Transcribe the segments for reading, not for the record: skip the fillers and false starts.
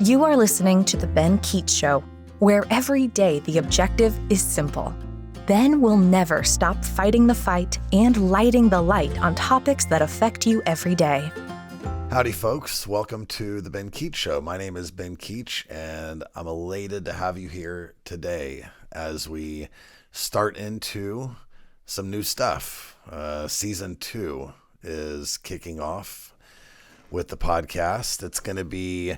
You are listening to The Ben Keech Show, where every day the objective is simple. Ben will never stop fighting the fight and lighting the light on topics that affect you every day. Howdy, folks. Welcome to The Ben Keech Show. My name is Ben Keech, and I'm elated to have you here today as we start into some new stuff. Season 2 is kicking off with the podcast. It's going to be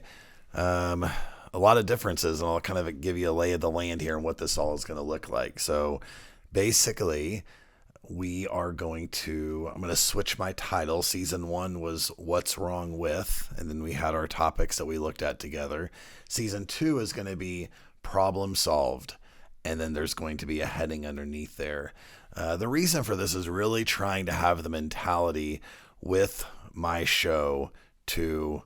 a lot of differences, and I'll kind of give you a lay of the land here and what this all is going to look like. So basically, I'm going to switch my title. Season 1 was What's Wrong With, and then we had our topics that we looked at together. Season 2 is going to be Problem Solved, and then there's going to be a heading underneath there. The reason for this is really trying to have the mentality with my show to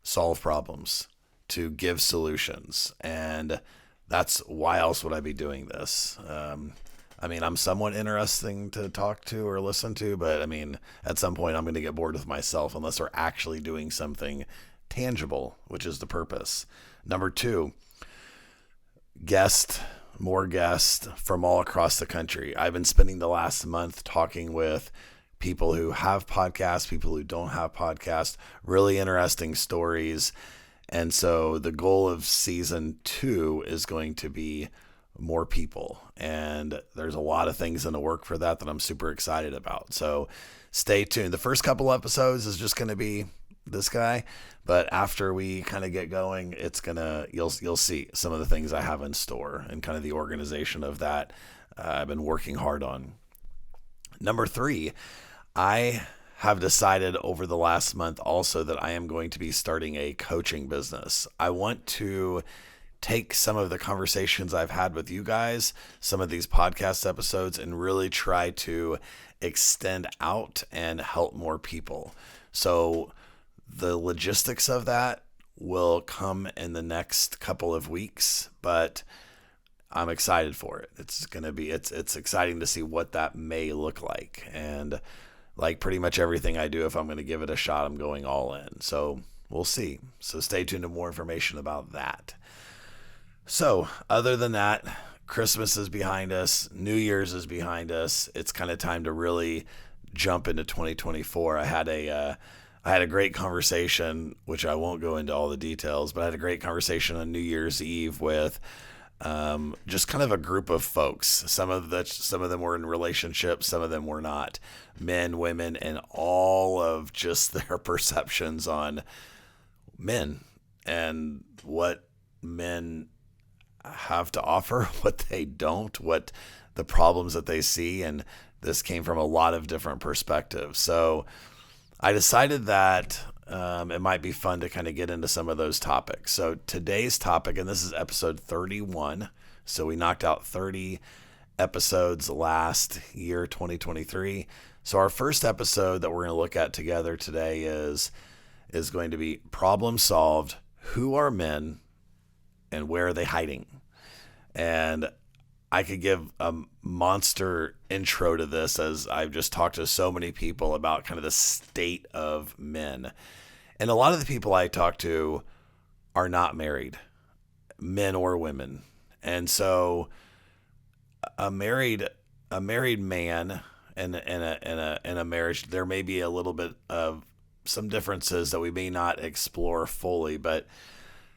solve problems, to give solutions. And that's why else would I be doing this? I'm somewhat interesting to talk to or listen to, but at some point I'm going to get bored with myself unless we're actually doing something tangible, which is the purpose. Number 2, more guests from all across the country. I've been spending the last month talking with people who have podcasts, people who don't have podcasts, really interesting stories. And so the goal of season 2 is going to be more people. And there's a lot of things in the work for that I'm super excited about. So stay tuned. The first couple episodes is just going to be this guy, but after we kind of get going, you'll see some of the things I have in store and kind of the organization of that I've been working hard on. Number 3, I have decided over the last month also that I am going to be starting a coaching business. I want to take some of the conversations I've had with you guys, some of these podcast episodes, and really try to extend out and help more people. So the logistics of that will come in the next couple of weeks, but I'm excited for it. It's exciting to see what that may look like. And like pretty much everything I do, if I'm going to give it a shot, I'm going all in. So we'll see. So stay tuned to more information about that. So other than that, Christmas is behind us. New Year's is behind us. It's kind of time to really jump into 2024. I had a great conversation, which I won't go into all the details, but I had a great conversation on New Year's Eve with just kind of a group of folks. Some of them were in relationships, some of them were not. Men, women, and all of just their perceptions on men and what men have to offer, what they don't, what the problems that they see. And this came from a lot of different perspectives. So I decided that it might be fun to kind of get into some of those topics. So today's topic, and this is episode 31. So we knocked out 30 episodes last year, 2023. So our first episode that we're going to look at together today is going to be Problem Solved. Who are men and where are they hiding? And I could give a monster intro to this, as I've just talked to so many people about kind of the state of men. And a lot of the people I talk to are not married, men or women. And so a married man and a marriage, there may be a little bit of some differences that we may not explore fully, but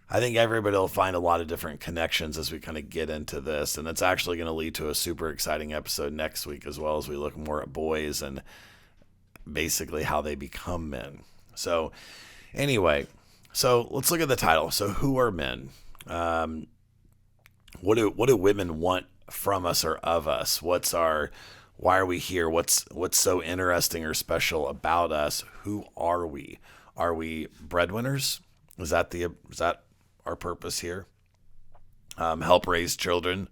I think everybody will find a lot of different connections as we kind of get into this. And it's actually going to lead to a super exciting episode next week, as well as we look more at boys and basically how they become men. So anyway, so let's look at the title. So who are men? What do women want from us or of us? Why are we here? What's so interesting or special about us? Who are we? Are we breadwinners? Is that our purpose here? Help raise children,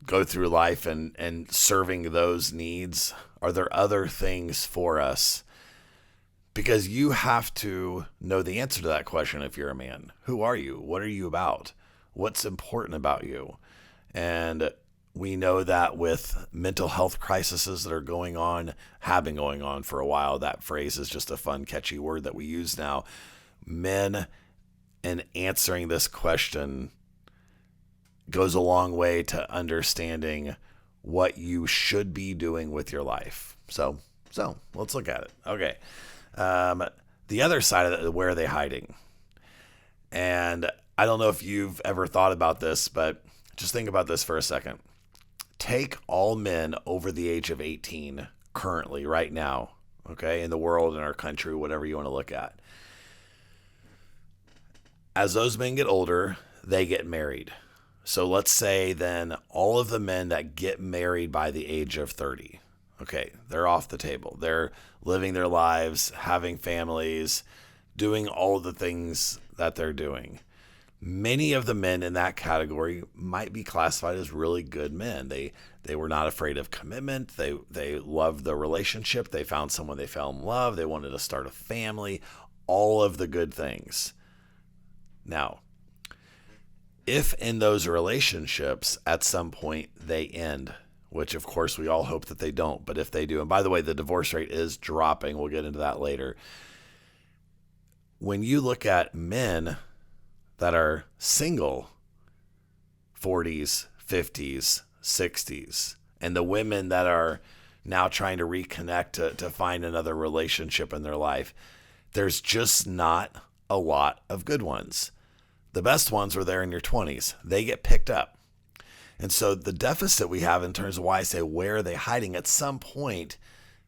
go through life and serving those needs? Are there other things for us? Because you have to know the answer to that question if you're a man. Who are you? What are you about? What's important about you? And we know that with mental health crises that have been going on for a while. That phrase is just a fun, catchy word that we use now. Men and answering this question goes a long way to understanding what you should be doing with your life. So let's look at it. Okay. The other side of it, where are they hiding? And I don't know if you've ever thought about this, but just think about this for a second. Take all men over the age of 18 currently, right now, okay, in the world, in our country, whatever you want to look at. As those men get older, they get married. So let's say then all of the men that get married by the age of 30, okay, they're off the table. They're living their lives, having families, doing all the things that they're doing. Many of the men in that category might be classified as really good men. They were not afraid of commitment. They loved the relationship. They found someone they fell in love. They wanted to start a family, all of the good things. Now, if in those relationships at some point they end, which of course we all hope that they don't, but if they do, and by the way, the divorce rate is dropping. We'll get into that later. When you look at men that are single, 40s, 50s, 60s, and the women that are now trying to reconnect to find another relationship in their life, there's just not a lot of good ones. The best ones are there in your 20s. They get picked up. And so the deficit we have in terms of why I say, where are they hiding? At some point,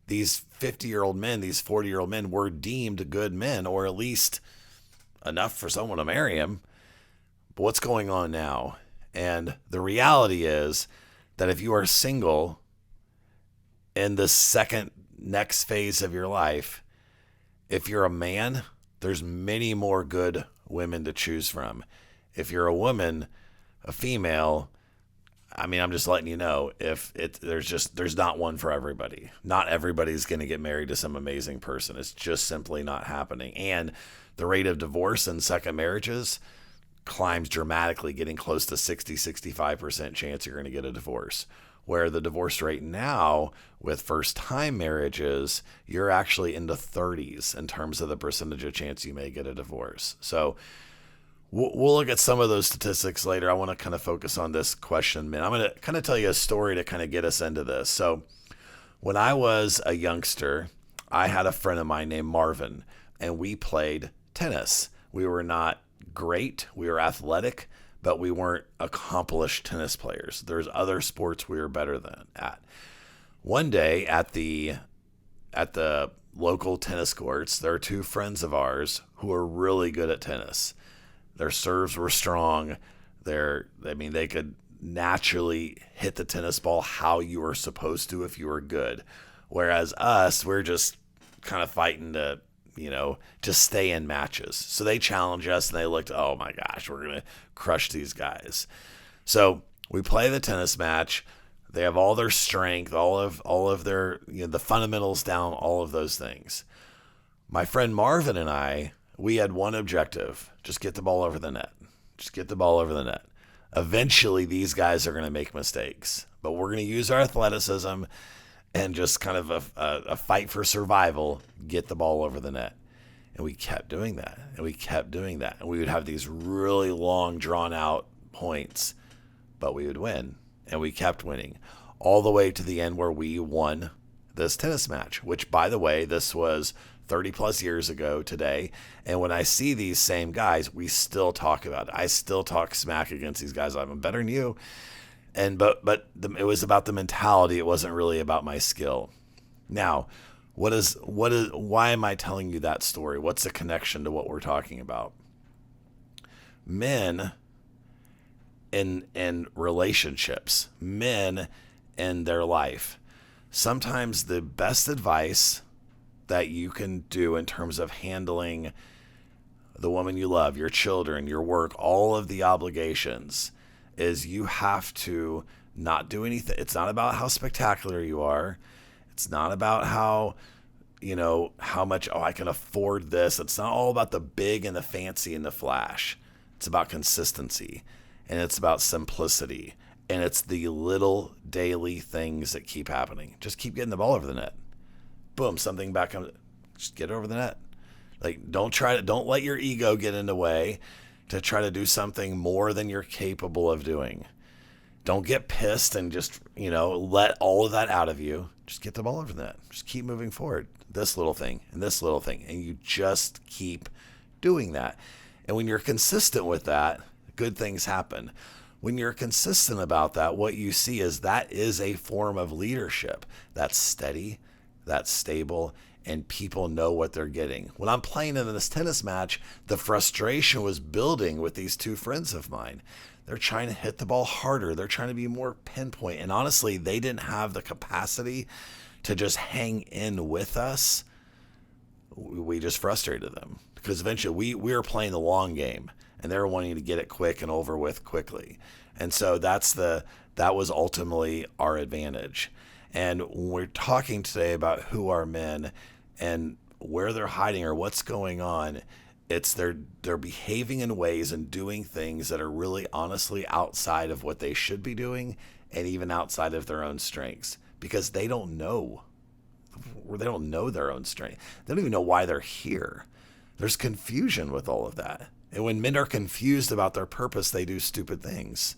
these 50-year-old men, these 40-year-old men were deemed good men, or at least enough for someone to marry him. But what's going on now? And the reality is that if you are single in the second next phase of your life, if you're a man, there's many more good women to choose from. If you're a woman, a female, I mean, I'm just letting you know, there's not one for everybody. Not everybody's going to get married to some amazing person. It's just simply not happening. And the rate of divorce and second marriages climbs dramatically, getting close to 60-65% chance you're going to get a divorce. Where the divorce rate now with first-time marriages, you're actually in the 30s in terms of the percentage of chance you may get a divorce. So we'll look at some of those statistics later. I want to kind of focus on this question, man. I'm going to kind of tell you a story to kind of get us into this. So when I was a youngster, I had a friend of mine named Marvin, and we played tennis. We were not great. We were athletic, but we weren't accomplished tennis players. There's other sports we were better than at. One day at the local tennis courts, there are two friends of ours who are really good at tennis. Their serves were strong. They could naturally hit the tennis ball how you were supposed to if you were good. Whereas us, we're just kind of fighting to, just stay in matches. So they challenged us and they looked, oh my gosh, we're going to crush these guys. So we play the tennis match. They have all their strength, all of their, the fundamentals down, all of those things. My friend Marvin and I, we had one objective: just get the ball over the net. Just get the ball over the net. Eventually, these guys are going to make mistakes, but we're going to use our athleticism and just kind of a fight for survival, get the ball over the net. And we kept doing that, and we kept doing that. And we would have these really long, drawn-out points, but we would win, and we kept winning all the way to the end where we won this tennis match, which, by the way, this was 30-plus years ago today. And when I see these same guys, we still talk about it. I still talk smack against these guys. I'm better than you. It was about the mentality. It wasn't really about my skill. Now, why am I telling you that story? What's the connection to what we're talking about? Men in relationships, men in their life. Sometimes the best advice that you can do in terms of handling the woman you love, your children, your work, all of the obligations, is you have to not do anything. It's not about how spectacular you are. It's not about how much, I can afford this. It's not all about the big and the fancy and the flash. It's about consistency, and it's about simplicity, and it's the little daily things that keep happening. Just keep getting the ball over the net. Boom, something back comes. Just get it over the net. Like, don't let your ego get in the way to try to do something more than you're capable of doing. Don't get pissed and just, let all of that out of you. Just get the ball over the net. Just keep moving forward. This little thing and this little thing. And you just keep doing that. And when you're consistent with that, good things happen. When you're consistent about that, what you see is that is a form of leadership that's steady, that's stable, and people know what they're getting. When I'm playing in this tennis match, the frustration was building with these two friends of mine. They're trying to hit the ball harder. They're trying to be more pinpoint. And honestly, they didn't have the capacity to just hang in with us. We just frustrated them because eventually we were playing the long game and they were wanting to get it quick and over with quickly. And so that was ultimately our advantage. And when we're talking today about who are men and where they're hiding or what's going on, it's they're behaving in ways and doing things that are really honestly outside of what they should be doing and even outside of their own strengths because they don't know their own strength. They don't even know why they're here. There's confusion with all of that. And when men are confused about their purpose, they do stupid things.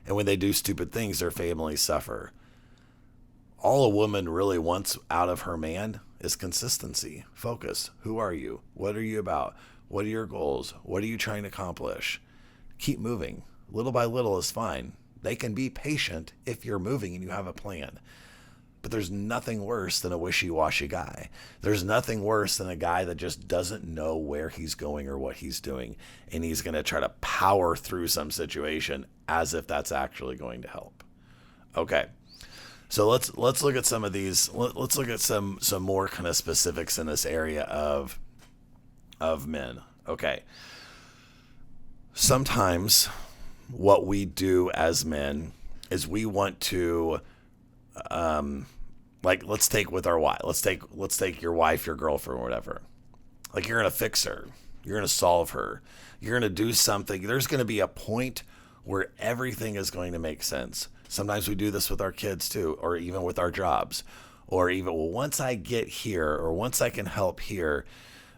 And when they do stupid things, their families suffer. All a woman really wants out of her man is consistency, focus. Who are you? What are you about? What are your goals? What are you trying to accomplish? Keep moving. Little by little is fine. They can be patient if you're moving and you have a plan. But there's nothing worse than a wishy-washy guy. There's nothing worse than a guy that just doesn't know where he's going or what he's doing, and he's going to try to power through some situation as if that's actually going to help. Okay. So let's look at some of these. Let's look at some more kind of specifics in this area of men. Okay. Sometimes what we do as men is we want to, let's take with our wife. Let's take your wife, your girlfriend, or whatever. Like you're gonna fix her. You're gonna solve her. You're gonna do something. There's gonna be a point where everything is going to make sense. Sometimes we do this with our kids too, or even with our jobs, or even, well, once I get here, or once I can help here.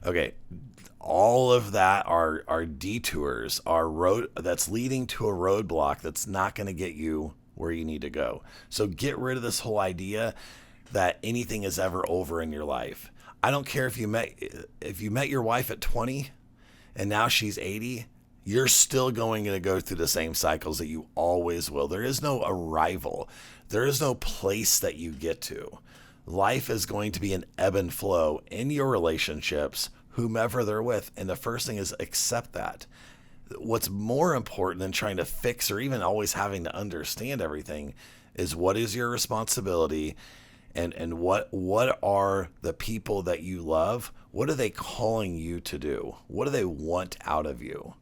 Okay, all of that are detours, are road that's leading to a roadblock that's not going to get you where you need to go. So get rid of this whole idea that anything is ever over in your life. I don't care if you met your wife at 20 and now she's 80. You're still going to go through the same cycles that you always will. There is no arrival. There is no place that you get to. Life is going to be an ebb and flow in your relationships, whomever they're with. And the first thing is accept that. What's more important than trying to fix or even always having to understand everything is what is your responsibility and what are the people that you love? What are they calling you to do? What do they want out of you?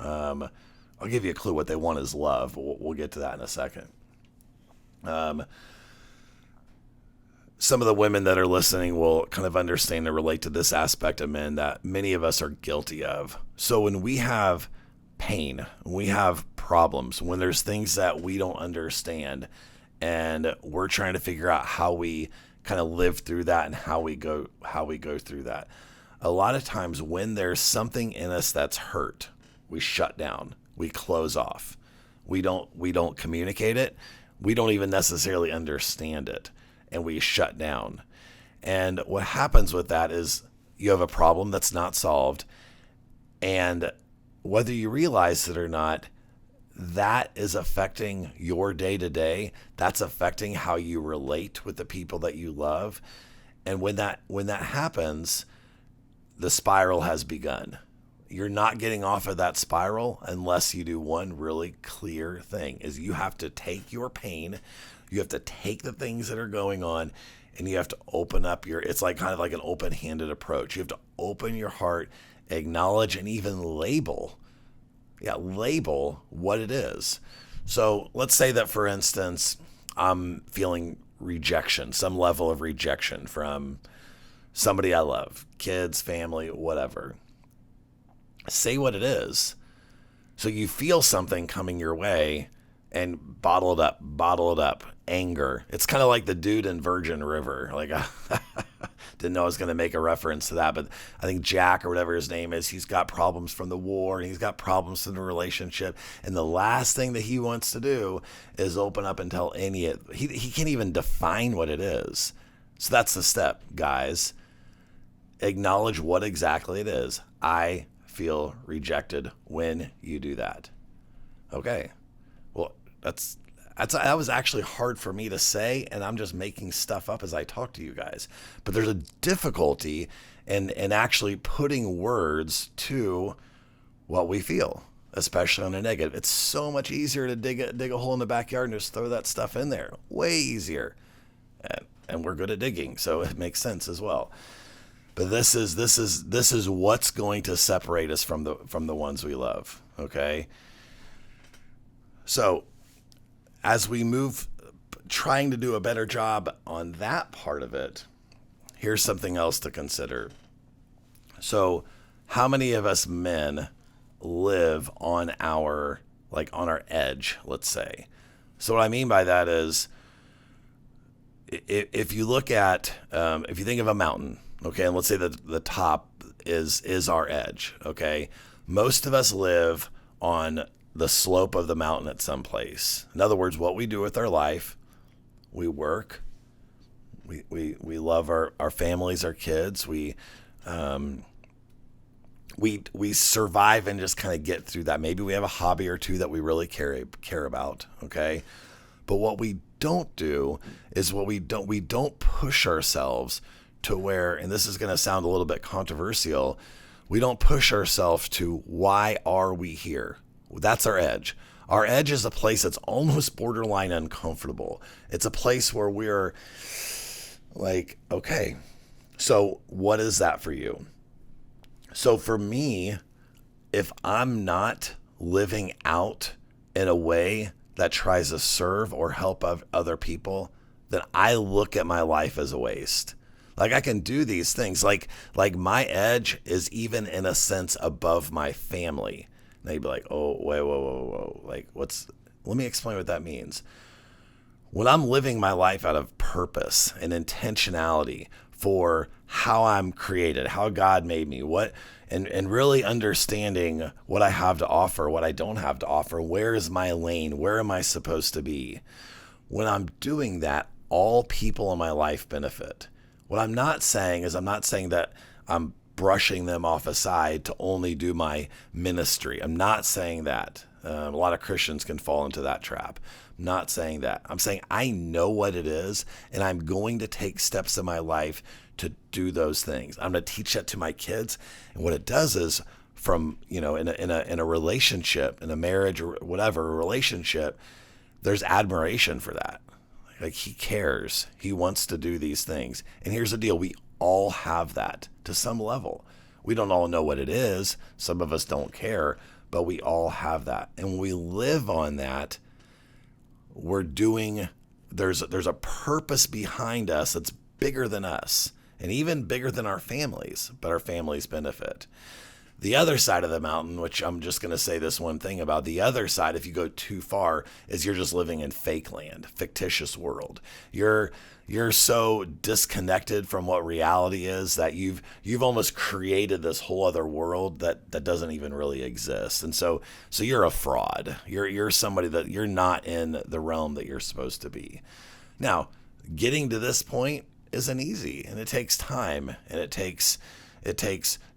I'll give you a clue. What they want is love. We'll get to that in a second. Some of the women that are listening will kind of understand and relate to this aspect of men that many of us are guilty of. So when we have pain, when we have problems, when there's things that we don't understand and we're trying to figure out how we kind of live through that and how we go through that. A lot of times when there's something in us that's hurt, we shut down, we close off. We don't communicate it. We don't even necessarily understand it, and we shut down. And what happens with that is you have a problem that's not solved, and whether you realize it or not, that is affecting your day-to-day. That's affecting how you relate with the people that you love. And when that happens, the spiral has begun. You're not getting off of that spiral unless you do one really clear thing, is you have to take your pain, you have to take the things that are going on, and you have to open up it's like kind of like an open-handed approach. You have to open your heart, acknowledge, and even label what it is. So let's say that, for instance, I'm feeling rejection, some level of rejection from somebody I love, kids, family, whatever. Say what it is. So you feel something coming your way and bottle it up. Anger. It's kind of like the dude in Virgin River. Like didn't know I was going to make a reference to that, but I think Jack or whatever his name is, he's got problems from the war and he's got problems in the relationship. And the last thing that he wants to do is open up and tell he can't even define what it is. So that's the step, guys. Acknowledge what exactly it is. I feel rejected when you do that. Okay. Well, that was actually hard for me to say, and I'm just making stuff up as I talk to you guys. But there's a difficulty in actually putting words to what we feel, especially on a negative. It's so much easier to dig a hole in the backyard and just throw that stuff in there. Way easier. And we're good at digging, so it makes sense as well. But this is what's going to separate us from the ones we love. Okay. So as we move, trying to do a better job on that part of it, here's something else to consider. So how many of us men live on our edge, let's say? So what I mean by that is, if you look at, if you think of a mountain, okay, and let's say that the top is our edge, okay? Most of us live on the slope of the mountain at some place. In other words, what we do with our life, we work, we love our families, our kids, we survive and just kind of get through that. Maybe we have a hobby or two that we really care about, okay? But what we don't do is we don't push ourselves to where, and this is going to sound a little bit controversial, we don't push ourselves to why are we here? That's our edge. Our edge is a place that's almost borderline uncomfortable. It's a place where we're like, okay, so what is that for you? So for me, if I'm not living out in a way that tries to serve or help other people, then I look at my life as a waste. Like I can do these things. Like my edge is even in a sense above my family. Now you'd be like, oh, wait, whoa. Like let me explain what that means. When I'm living my life out of purpose and intentionality for how I'm created, how God made me, and really understanding what I have to offer, what I don't have to offer, where is my lane, where am I supposed to be? When I'm doing that, all people in my life benefit. What I'm not saying is that I'm brushing them off aside to only do my ministry. I'm not saying that. A lot of Christians can fall into that trap. I'm not saying that. I'm saying I know what it is, and I'm going to take steps in my life to do those things. I'm going to teach that to my kids. And what it does is from, in a relationship, in a marriage or whatever, a relationship, there's admiration for that. Like he cares. He wants to do these things. And here's the deal. We all have that to some level. We don't all know what it is. Some of us don't care, but we all have that. And when we live on that, there's a purpose behind us that's bigger than us and even bigger than our families, but our families benefit. The other side of the mountain, which I'm just going to say this one thing about, the other side, if you go too far, is you're just living in fake land, fictitious world. You're so disconnected from what reality is that you've almost created this whole other world that doesn't even really exist. And so you're a fraud. You're somebody that you're not in the realm that you're supposed to be. Now, getting to this point isn't easy, and it takes time, and it takes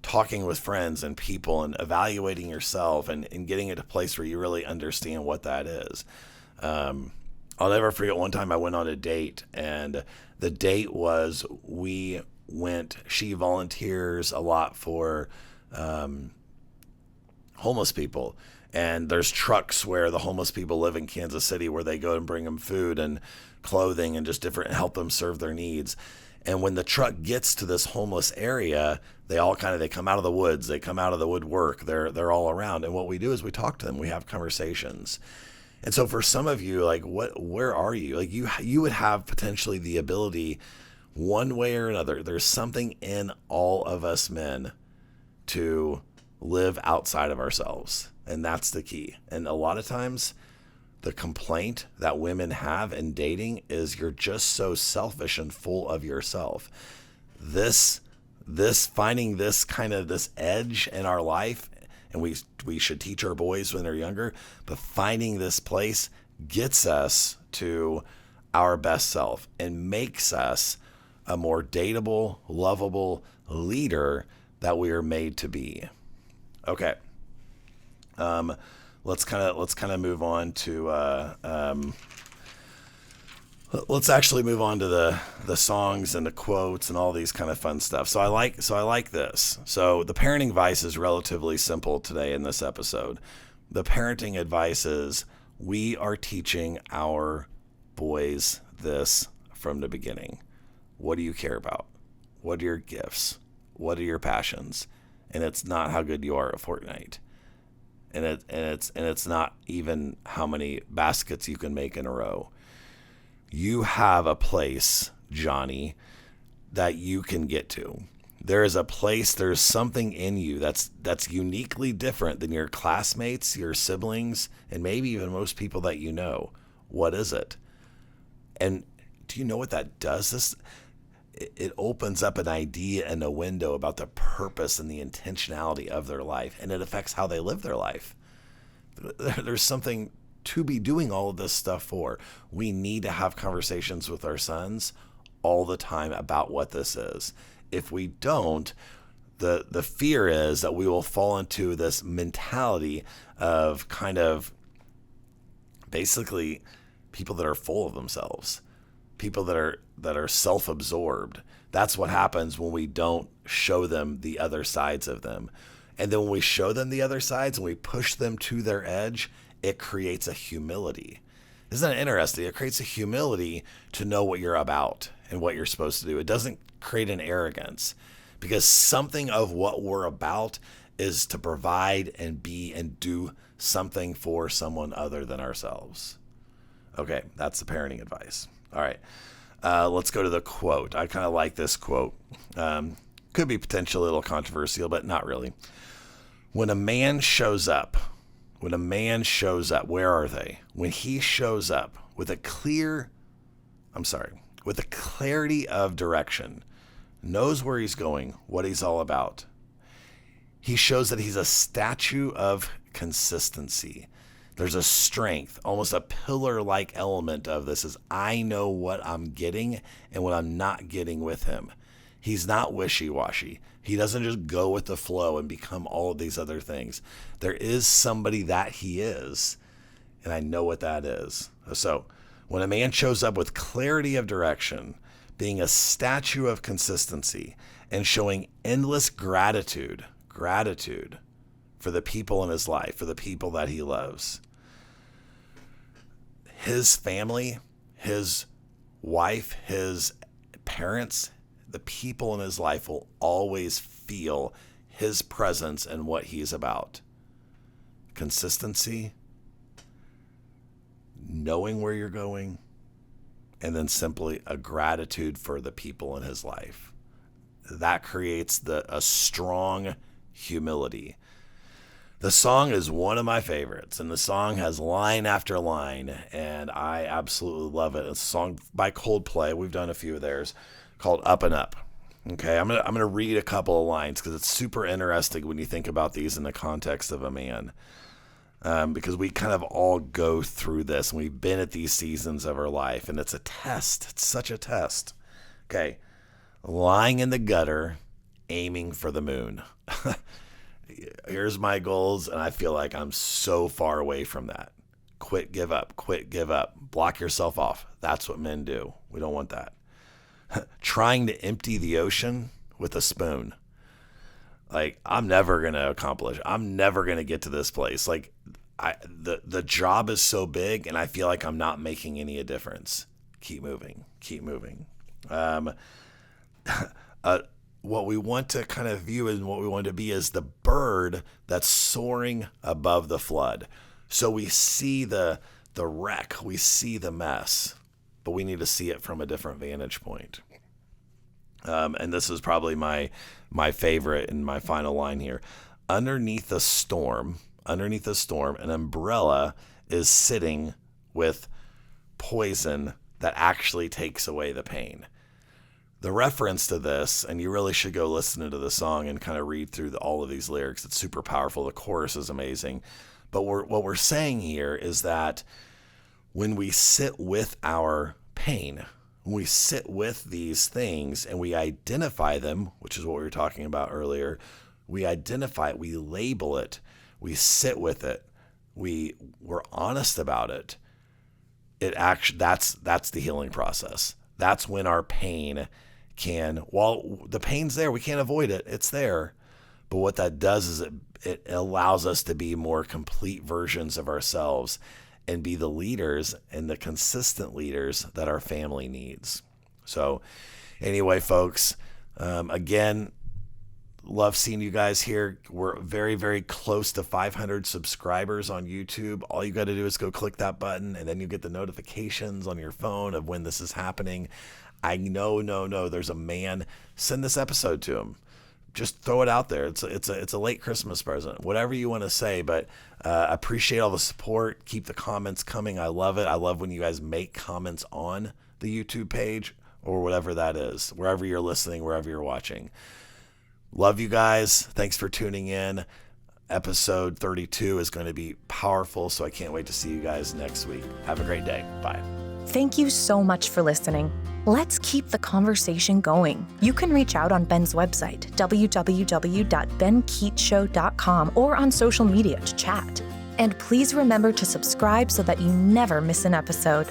talking with friends and people and evaluating yourself and getting it to a place where you really understand what that is. I'll never forget one time I went on a date, and the date was she volunteers a lot for homeless people. And there's trucks where the homeless people live in Kansas City where they go and bring them food and clothing and just help them serve their needs. And when the truck gets to this homeless area, they come out of the woods, they come out of the woodwork, they're all around. And what we do is we talk to them, we have conversations. And so for some of you, like, where are you? Like you would have potentially the ability, one way or another, there's something in all of us men to live outside of ourselves. And that's the key. And a lot of times the complaint that women have in dating is you're just so selfish and full of yourself. this finding this kind of this edge in our life, and we should teach our boys when they're younger, but finding this place gets us to our best self and makes us a more dateable, lovable leader that we are made to be. Okay. Let's kind of move on to let's actually move on to the songs and the quotes and all these kind of fun stuff. So I like this. So the parenting advice is relatively simple today in this episode. The parenting advice is we are teaching our boys this from the beginning. What do you care about? What are your gifts? What are your passions? And it's not how good you are at Fortnite. And it's not even how many baskets you can make in a row. You have a place, Johnny, that you can get to. There is a place, there's something in you that's uniquely different than your classmates, your siblings, and maybe even most people that you know. What is it? And do you know what that does? It opens up an idea and a window about the purpose and the intentionality of their life, and it affects how they live their life. There's something to be doing all of this stuff for. We need to have conversations with our sons all the time about what this is. If we don't, the fear is that we will fall into this mentality of kind of basically people that are full of themselves, people that are self-absorbed. That's what happens when we don't show them the other sides of them. And then when we show them the other sides and we push them to their edge, it creates a humility. Isn't that interesting? It creates a humility to know what you're about and what you're supposed to do. It doesn't create an arrogance, because something of what we're about is to provide and be and do something for someone other than ourselves. Okay, that's the parenting advice. All right, let's go to the quote. I kind of like this quote. Could be potentially a little controversial, but not really. When a man shows up, where are they? When he shows up with a clarity of direction, knows where he's going, what he's all about. He shows that he's a statue of consistency. There's a strength, almost a pillar-like element of this is I know what I'm getting and what I'm not getting with him. He's not wishy-washy. He doesn't just go with the flow and become all of these other things. There is somebody that he is, and I know what that is. So when a man shows up with clarity of direction, being a statue of consistency, and showing endless gratitude for the people in his life, for the people that he loves, his family, his wife, his parents, the people in his life will always feel his presence and what he's about. Consistency, knowing where you're going, and then simply a gratitude for the people in his life. That creates a strong humility. The song is one of my favorites, and the song has line after line, and I absolutely love it. It's a song by Coldplay. We've done a few of theirs, called Up and Up. Okay, I'm gonna read a couple of lines because it's super interesting when you think about these in the context of a man. Because we kind of all go through this, and we've been at these seasons of our life, and it's a test. It's such a test. Okay, lying in the gutter, aiming for the moon. Here's my goals, and I feel like I'm so far away from that. Quit, give up, block yourself off. That's what men do. We don't want that. Trying to empty the ocean with a spoon. Like, I'm never going to accomplish. I'm never going to get to this place. Like, the job is so big, and I feel like I'm not making any difference. Keep moving. What we want to kind of view and what we want to be is the bird that's soaring above the flood. So we see the wreck, we see the mess, but we need to see it from a different vantage point. And this is probably my favorite and my final line here. Underneath a storm, an umbrella is sitting with poison that actually takes away the pain. The reference to this, and you really should go listen to the song and kind of read through all of these lyrics. It's super powerful. The chorus is amazing. But what we're saying here is that when we sit with our pain, when we sit with these things and we identify them, which is what we were talking about earlier, we identify it, we label it, we sit with it, we're honest about it. It actually that's the healing process. That's when our pain while the pain's there, we can't avoid it. It's there. But what that does is it allows us to be more complete versions of ourselves and be the leaders and the consistent leaders that our family needs. So anyway, folks, again, love seeing you guys here. We're very, very close to 500 subscribers on YouTube. All you got to do is go click that button, and then you get the notifications on your phone of when this is happening. I know, there's a man. Send this episode to him. Just throw it out there. It's a late Christmas present, whatever you want to say. But appreciate all the support. Keep the comments coming. I love it. I love when you guys make comments on the YouTube page or whatever that is, wherever you're listening, wherever you're watching. Love you guys. Thanks for tuning in. Episode 32 is going to be powerful, so I can't wait to see you guys next week. Have a great day. Bye. Thank you so much for listening. Let's keep the conversation going. You can reach out on Ben's website, www.benkeechshow.com, or on social media to chat. And please remember to subscribe so that you never miss an episode.